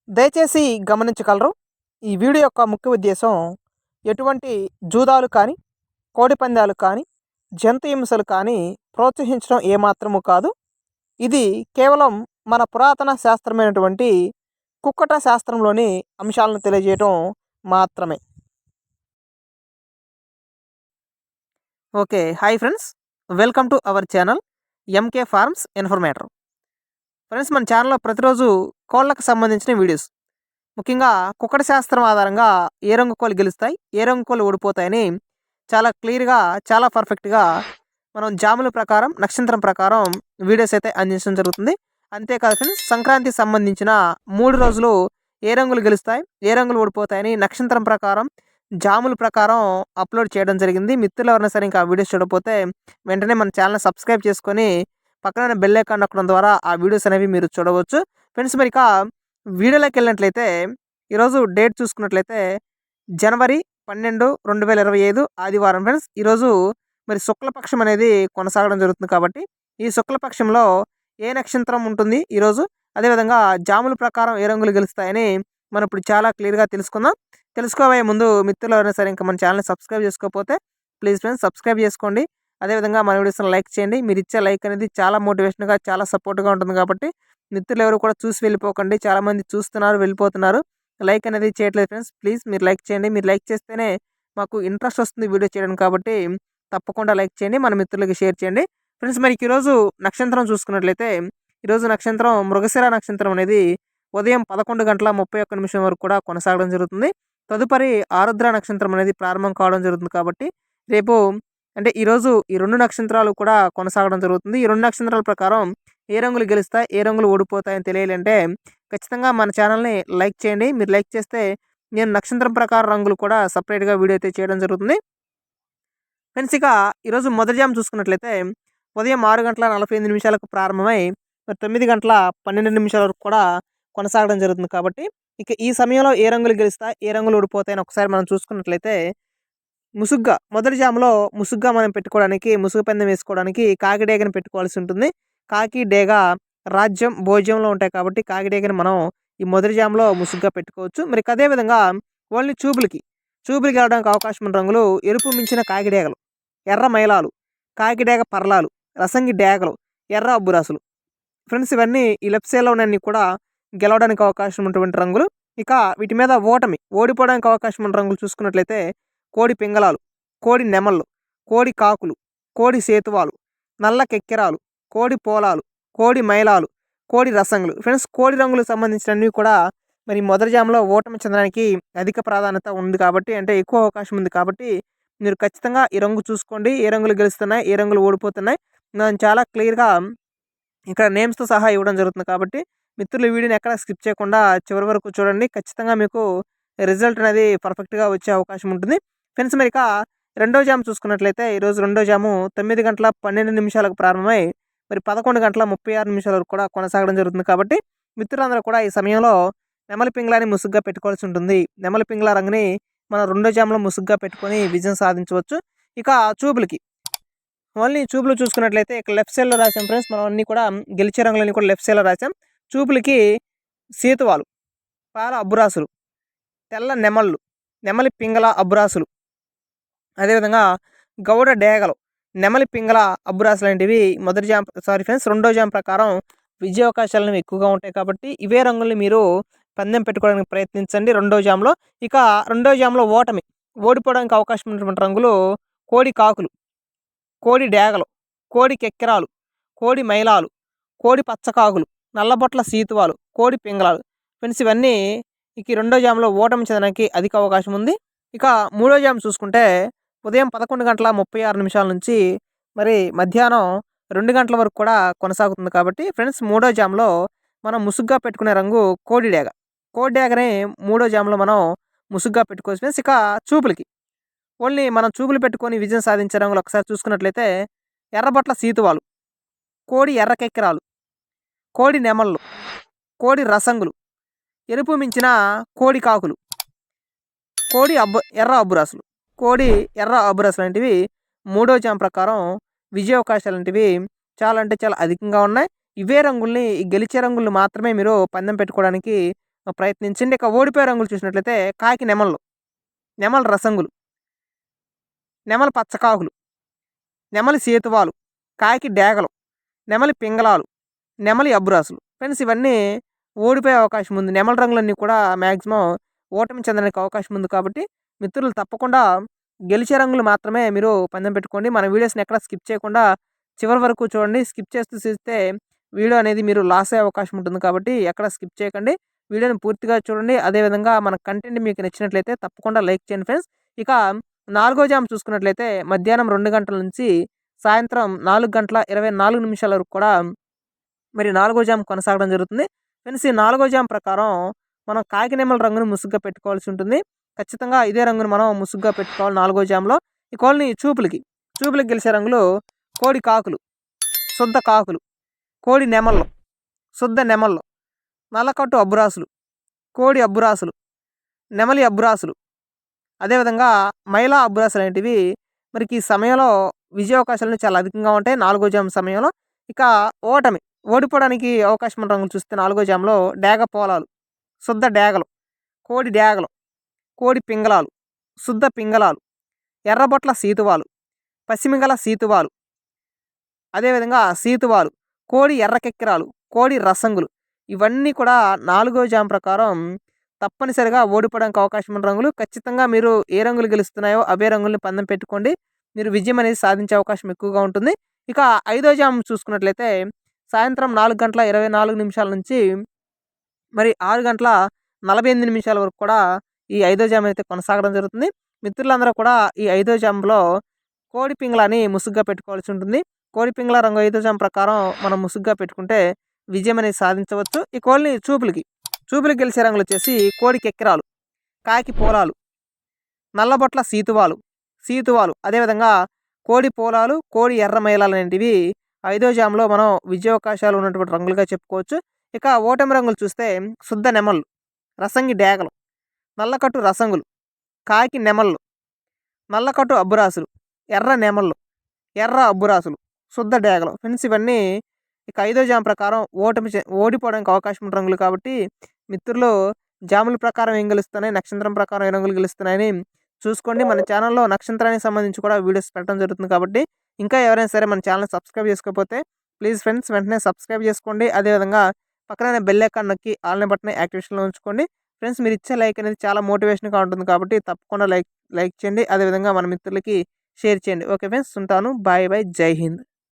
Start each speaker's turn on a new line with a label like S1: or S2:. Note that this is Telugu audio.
S1: దయచేసి గమనించగలరు. ఈ వీడియో యొక్క ముఖ్య ఉద్దేశం ఎటువంటి జూదాలు కానీ, కోడిపందాలు కానీ, జంతు హింసలు కానీ ప్రోత్సహించడం ఏమాత్రము కాదు. ఇది కేవలం మన పురాతన శాస్త్రమైనటువంటి కుక్కట శాస్త్రంలోని అంశాలను తెలియజేయటం మాత్రమే. Okay. Hi friends. Welcome to our channel MK farms informator. Friends, మన ఛానల్లో ప్రతిరోజు కోళ్ళకు సంబంధించిన వీడియోస్, ముఖ్యంగా కుక్కట శాస్త్రం ఆధారంగా ఏ రంగు కోళ్ళు గెలుస్తాయి, ఏ రంగు కోళ్ళు ఓడిపోతాయని చాలా క్లియర్గా, చాలా పర్ఫెక్ట్గా మనం జాముల ప్రకారం, నక్షత్రం ప్రకారం వీడియోస్ అయితే అందించడం జరుగుతుంది. అంతేకాదు ఫ్రెండ్స్, సంక్రాంతికి సంబంధించిన 3 రోజులు ఏ రంగులు గెలుస్తాయి, ఏ రంగులు ఓడిపోతాయని నక్షత్రం ప్రకారం, జాముల ప్రకారం అప్లోడ్ చేయడం జరిగింది. మిత్రులు ఎవరైనా సరే ఇంకా ఆ వీడియోస్ చూడకపోతే వెంటనే మన ఛానల్ని సబ్స్క్రైబ్ చేసుకొని పక్కన బెల్ ఐకాన్ నొక్కడం ద్వారా ఆ వీడియోస్ అనేవి మీరు చూడవచ్చు. ఫ్రెండ్స్, మరి ఇక వీడియోలోకి వెళ్ళినట్లయితే ఈరోజు డేట్ చూసుకున్నట్లయితే జనవరి 12, 2025 ఆదివారం. ఫ్రెండ్స్, ఈరోజు మరి శుక్లపక్షం అనేది కొనసాగడం జరుగుతుంది కాబట్టి ఈ శుక్లపక్షంలో ఏ నక్షత్రం ఉంటుంది ఈరోజు, అదేవిధంగా జాముల ప్రకారం ఏ రంగులు గెలుస్తాయని మనం ఇప్పుడు చాలా క్లియర్గా తెలుసుకుందాం. తెలుసుకోబోయే ముందు మిత్రులు ఎవరైనా సరే ఇంకా మన ఛానల్ని సబ్స్క్రైబ్ చేసుకోకపోతే ప్లీజ్ ఫ్రెండ్స్ సబ్స్క్రైబ్ చేసుకోండి. అదేవిధంగా మన వీడియోస్ని లైక్ చేయండి. మీరు ఇచ్చే లైక్ అనేది చాలా మోటివేషన్గా, చాలా సపోర్ట్గా ఉంటుంది కాబట్టి మిత్రులు ఎవరు కూడా చూసి వెళ్ళిపోకండి. చాలామంది చూస్తున్నారు, వెళ్ళిపోతున్నారు, లైక్ అనేది చేయట్లేదు. ఫ్రెండ్స్, ప్లీజ్ మీరు లైక్ చేయండి. మీరు లైక్ చేస్తేనే మాకు ఇంట్రెస్ట్ వస్తుంది వీడియో చేయడానికి, కాబట్టి తప్పకుండా లైక్ చేయండి, మన మిత్రులకి షేర్ చేయండి. ఫ్రెండ్స్, మరి ఈరోజు నక్షత్రం చూసుకున్నట్లయితే ఈరోజు నక్షత్రం మృగశిర నక్షత్రం అనేది ఉదయం 11:31 వరకు కూడా కొనసాగడం జరుగుతుంది. తదుపరి ఆరుద్ర నక్షత్రం అనేది ప్రారంభం కావడం జరుగుతుంది కాబట్టి రేపు అంటే ఈరోజు ఈ 2 నక్షత్రాలు కూడా కొనసాగడం జరుగుతుంది. ఈ 2 నక్షత్రాల ప్రకారం ఏ రంగులు గెలుస్తాయి, ఏ రంగులు ఓడిపోతాయని తెలియాలంటే ఖచ్చితంగా మన ఛానల్ని లైక్ చేయండి. మీరు లైక్ చేస్తే నేను నక్షత్రం ప్రకారం రంగులు కూడా సపరేట్గా వీడియో అయితే చేయడం జరుగుతుంది. ఫ్రెండ్స్, ఇక ఈరోజు మొదటి జాము చూసుకున్నట్లయితే ఉదయం 6:48 ప్రారంభమై 9:12 వరకు కూడా కొనసాగడం జరుగుతుంది కాబట్టి ఇక ఈ సమయంలో ఏ రంగులు గెలుస్తాయి, ఏ రంగులు ఓడిపోతాయని ఒకసారి మనం చూసుకున్నట్లయితే ముసుగ్గా మొదటి జాములో ముసుగ్గా మనం పెట్టుకోవడానికి, ముసుగు పందెం వేసుకోవడానికి కాకిడేగని పెట్టుకోవాల్సి ఉంటుంది. కాకి, డేగ రాజ్యం, భోజ్యంలో ఉంటాయి కాబట్టి కాకిడేగని మనం ఈ మొదటి జాములో ముసుగ్గా పెట్టుకోవచ్చు. మరి అదేవిధంగా ఓన్లీ చూపులకి వెళ్ళడానికి అవకాశం ఉన్న రంగులు ఎరుపు మించిన కాకిడేగలు, ఎర్ర మైలాలు, కాకిడేగ పర్లాలు, రసంగి డేగలు, ఎర్ర అబ్బురాసులు. ఫ్రెండ్స్, ఇవన్నీ ఈ లెఫ్ట్ సైడ్లో ఉన్న కూడా గెలవడానికి అవకాశం ఉన్నటువంటి రంగులు. ఇక వీటి మీద ఓడిపోవడానికి అవకాశం ఉన్న రంగులు చూసుకున్నట్లయితే కోడి పింగళాలు, కోడి నెమళ్ళు, కోడి కాకులు, కోడి సేతువాలు, నల్ల కెక్కెరాలు, కోడి పోలాలు, కోడి మైలాలు, కోడి రసంగులు. ఫ్రెండ్స్, కోడి రంగులకు సంబంధించినవి కూడా మరి మొదటి జాములో ఓటమి చెందడానికి అధిక ప్రాధాన్యత ఉంది కాబట్టి, అంటే ఎక్కువ అవకాశం ఉంది కాబట్టి మీరు ఖచ్చితంగా ఈ రంగు చూసుకోండి. ఏ రంగులు గెలుస్తున్నాయి, ఏ రంగులు ఓడిపోతున్నాయి నేను చాలా క్లియర్గా ఇక్కడ నేమ్స్తో సహా ఇవ్వడం జరుగుతుంది కాబట్టి మిత్రులు ఈ వీడియోని ఎక్కడ స్కిప్ చేయకుండా చివరి వరకు చూడండి. ఖచ్చితంగా మీకు రిజల్ట్ అనేది పర్ఫెక్ట్గా వచ్చే అవకాశం ఉంటుంది. ఫ్రెండ్స్, మరి ఇక రెండో జాము చూసుకున్నట్లయితే ఈరోజు రెండో జాము 9:12 ప్రారంభమై మరి 11:36 వరకు కూడా కొనసాగడం జరుగుతుంది కాబట్టి మిత్రులందరూ కూడా ఈ సమయంలో నెమలి పింగళాన్ని ముసుగ్గా పెట్టుకోవాల్సి ఉంటుంది. నెమలి పింగళ రంగుని మనం రెండో జాములో ముసుగ్గా పెట్టుకొని విజయం సాధించవచ్చు. ఇక చూపులకి ఓన్లీ చూపులు చూసుకున్నట్లయితే ఇక్కడ లెఫ్ట్ సైడ్లో రాసాం ఫ్రెండ్స్. మనం అన్నీ కూడా గెలిచే రంగులన్నీ కూడా లెఫ్ట్ సైడ్లో రాసాం. చూపులకి సేతువాలు, పాల అబ్బురాసులు, తెల్ల నెమళ్ళు, నెమలి పింగళ అబ్బురాసులు, అదేవిధంగా గౌడ డేగలు, నెమలి పింగళ అబ్బురాసులు లాంటివి రెండో జామ్ ప్రకారం విజయావకాశాలను ఎక్కువగా ఉంటాయి కాబట్టి ఇవే రంగుల్ని మీరు పందెం పెట్టుకోవడానికి ప్రయత్నించండి రెండో జామ్లో. ఇక రెండో జామ్లో ఓడిపోవడానికి అవకాశం ఉన్నటువంటి రంగులు కోడి కాకులు, కోడి డేగలు, కోడి కెక్కెరాలు, కోడి మైలాలు, కోడి పచ్చకాకులు, నల్లబొట్ల సీతువాలు, కోడి పింగళాలు. ఫ్రెండ్స్, ఇవన్నీ ఇక రెండో జాములో ఓటమి చెందడానికి అధిక అవకాశం ఉంది. ఇక మూడో జాము చూసుకుంటే ఉదయం 11:36 నుంచి మరి మధ్యాహ్నం 2 గంటల వరకు కూడా కొనసాగుతుంది కాబట్టి ఫ్రెండ్స్, మూడో జాములో మనం ముసుగ్గా పెట్టుకునే రంగు కోడి డేగని మూడో జాములో మనం ముసుగ్గా పెట్టుకోవచ్చు ఫ్రెండ్స్. ఇక చూపులకి ఓన్లీ మనం చూపులు పెట్టుకొని విజయం సాధించే రంగులు ఒకసారి చూసుకున్నట్లయితే ఎర్రబొట్ల సీతువాలు, కోడి ఎర్రకెక్కెరాలు, కోడి నెమళ్ళు, కోడి రసంగులు, ఎరుపు మించిన కోడి కాకులు, కోడి ఎర్ర అబ్బురాసులు లాంటివి మూడో జామ్ ప్రకారం విజయావకాశాలు లాంటివి చాలా అంటే చాలా అధికంగా ఉన్నాయి. ఇవే రంగుల్ని, ఈ గెలిచే రంగుల్ని మాత్రమే మీరు పందెం పెట్టుకోవడానికి ప్రయత్నించండి. ఇక ఓడిపోయే రంగులు చూసినట్లయితే కాకి నెమళ్ళు, నెమలి రసంగులు, నెమలి పచ్చకాకులు, నెమలి సేతువాలు, కాకి డేగలు, నెమలి పింగళాలు, నెమలి అబ్బురాసులు. ఫ్రెండ్స్ ఇవన్నీ ఓడిపోయే అవకాశం ఉంది. నెమలి రంగులన్నీ కూడా మ్యాక్సిమం ఓటమి చెందడానికి అవకాశం ఉంది కాబట్టి మిత్రులు తప్పకుండా గెలిచే రంగులు మాత్రమే మీరు పందెం పెట్టుకోండి. మన వీడియోస్ని ఎక్కడ స్కిప్ చేయకుండా చివరి వరకు చూడండి. స్కిప్ చేస్తూ చూస్తే వీడియో అనేది మీరు లాస్ అయ్యే అవకాశం ఉంటుంది కాబట్టి ఎక్కడ స్కిప్ చేయకండి. వీడియోని పూర్తిగా చూడండి. అదేవిధంగా మన కంటెంట్ మీకు నచ్చినట్లయితే తప్పకుండా లైక్ చేయండి ఫ్రెండ్స్. ఇక 4వ జామ్ చూసుకున్నట్లయితే మధ్యాహ్నం 2 గంటల నుంచి సాయంత్రం 4:24 వరకు కూడా మరి 4వ జామ్ కొనసాగడం జరుగుతుంది. ఫ్రెండ్స్ ఈ 4వ జామ్ ప్రకారం మనం కాకి నెమలి రంగును ముసుగ్గా పెట్టుకోవాల్సి ఉంటుంది. ఖచ్చితంగా ఇదే రంగును మనం ముసుగ్గా పెట్టుకోవాలి 4వ జామ్‌లో. ఈ కోళ్ళని చూపులకి గెలిచే రంగులు కోడి కాకులు, శుద్ధ కాకులు, కోడి నెమళ్ళు, శుద్ధ నెమళ్ళు, నల్లకట్టు అబ్బురాసులు, కోడి అబ్బురాసులు, నెమలి అబ్బురాసులు, అదేవిధంగా మైలా అబ్బురాసులు అనేటివి మనకి ఈ సమయంలో విజయావకాశాలు చాలా అధికంగా ఉంటాయి 4వ జామ్ సమయంలో. ఇక ఓడిపోవడానికి అవకాశం ఉన్న రంగులు చూస్తే 4వ జామ్‌లో డేగ పోలాలు, శుద్ధ డేగలు, కోడి డేగలు, కోడి పింగళాలు, శుద్ధ పింగళాలు, ఎర్రబొట్ల సీతువాలు, పసిమిగల సీతువాలు, అదేవిధంగా సీతువాలు, కోడి ఎర్రకెక్కిరాలు, కోడి రసంగులు. ఇవన్నీ కూడా 4వ జామ్ ప్రకారం తప్పనిసరిగా ఓడిపోవడానికి అవకాశం ఉన్న రంగులు. ఖచ్చితంగా మీరు ఏ రంగులు గెలుస్తున్నాయో అవే రంగుల్ని పందెం పెట్టుకోండి. మీరు విజయం అనేది సాధించే అవకాశం ఎక్కువగా ఉంటుంది. ఇక 5వ జామ్ చూసుకున్నట్లయితే సాయంత్రం 4:24 నుంచి మరి 6:48 వరకు కూడా ఈ 5వ జామ్ అయితే కొనసాగడం జరుగుతుంది. మిత్రులందరూ కూడా ఈ 5వ జామ్‌లో కోడి పింగళాని ముసుగ్గా పెట్టుకోవాల్సి ఉంటుంది. కోడి పింగళ రంగు 5వ జామ్ ప్రకారం మనం ముసుగ్గా పెట్టుకుంటే విజయం అనేది సాధించవచ్చు. ఈ కోళ్ళని చూపులకి గెలిచే రంగులు వచ్చేసి కోడి కెక్కిరాలు, కాకి పోలాలు, నల్లబొట్ల సీతువాలు, అదేవిధంగా కోడి పోలాలు, కోడి ఎర్ర మైలాలు అనేటివి 5వ జామ్‌లో మనం విజయావకాశాలు ఉన్నటువంటి రంగులుగా చెప్పుకోవచ్చు. ఇక ఓటమి రంగులు చూస్తే శుద్ధ నెమళ్ళు, రసంగి డేగలు, నల్లకట్టు రసంగులు, కాకి నెమళ్ళు, నల్లకట్టు అబ్బురాసులు, ఎర్ర నెమళ్ళు, ఎర్ర అబ్బురాసులు, శుద్ధ డేగలు. ఫ్రెండ్స్ ఇవన్నీ ఇక 5వ జామ్ ప్రకారం ఓడిపోవడానికి అవకాశం ఉన్న రంగులు కాబట్టి మిత్రులు జాముల ప్రకారం ఏం గెలుస్తున్నాయి, నక్షత్రం ప్రకారం ఏ రంగులు గెలుస్తున్నాయని చూసుకోండి. మన ఛానల్లో నక్షత్రానికి సంబంధించి కూడా వీడియోస్ పెట్టడం జరుగుతుంది కాబట్టి ఇంకా ఎవరైనా సరే మన ఛానల్ సబ్స్క్రైబ్ చేసుకోకపోతే ప్లీజ్ ఫ్రెండ్స్ వెంటనే సబ్స్క్రైబ్ చేసుకోండి. అదేవిధంగా పక్కనే బెల్ ఐకాన్ నొక్కి ఆల్ అనే బటన్ యాక్టివేషన్‌లో ఉంచుకోండి. ఫ్రెండ్స్ మీరు ఇచ్చే లైక్ అనేది చాలా మోటివేషన్‌గా ఉంటుంది కాబట్టి తప్పకుండా లైక్ చేయండి. అదేవిధంగా మన మిత్రులకి షేర్ చేయండి. ఓకే ఫ్రెండ్స్ ఉంటాను. బాయ్. జై హింద్.